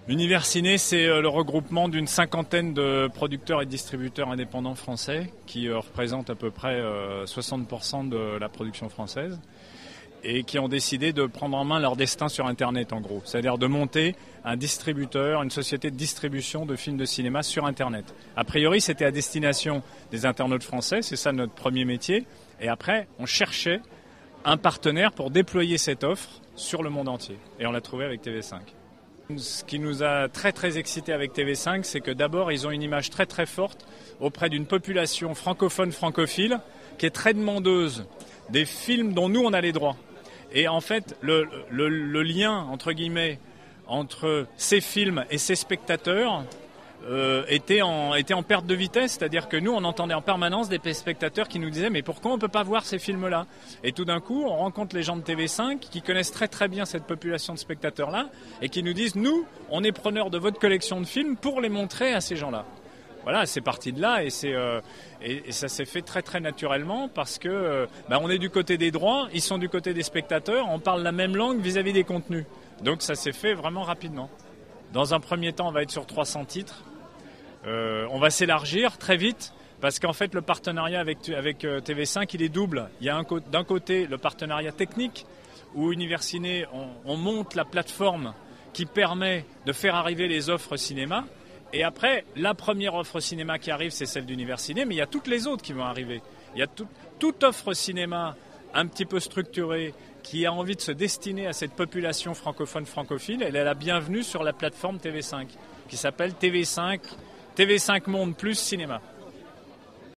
Univers Ciné, c'est le regroupement d'une cinquantaine de producteurs et distributeurs indépendants français qui représentent à peu près 60% de la production française et qui ont décidé de prendre en main leur destin sur Internet en gros. C'est-à-dire de monter un distributeur, une société de distribution de films de cinéma sur Internet. A priori, c'était à destination des internautes français, c'est ça notre premier métier. Et après, on cherchait un partenaire pour déployer cette offre sur le monde entier. Et on l'a trouvé avec TV5. Ce qui nous a très très excités avec TV5, c'est que d'abord ils ont une image très très forte auprès d'une population francophone francophile qui est très demandeuse des films dont nous on a les droits. Et en fait le lien entre guillemets entre ces films et ces spectateurs était en perte de vitesse, c'est-à-dire que nous on entendait en permanence des spectateurs qui nous disaient mais pourquoi on ne peut pas voir ces films-là? Et tout d'un coup on rencontre les gens de TV5 qui connaissent très très bien cette population de spectateurs-là et qui nous disent nous on est preneurs de votre collection de films pour les montrer à ces gens-là. Voilà, c'est parti de là et ça s'est fait très très naturellement parce que on est du côté des droits, ils sont du côté des spectateurs, on parle la même langue vis-à-vis des contenus. Donc ça s'est fait vraiment rapidement. Dans un premier temps, on va être sur 300 titres. On va s'élargir très vite parce qu'en fait, le partenariat avec TV5, il est double. Il y a d'un côté le partenariat technique où Univers Ciné, on monte la plateforme qui permet de faire arriver les offres cinéma. Et après, la première offre cinéma qui arrive, c'est celle d'Univers Ciné, mais il y a toutes les autres qui vont arriver. Il y a toute offre cinéma un petit peu structurée qui a envie de se destiner à cette population francophone francophile, elle est la bienvenue sur la plateforme TV5 qui s'appelle TV5 Monde Plus Cinéma.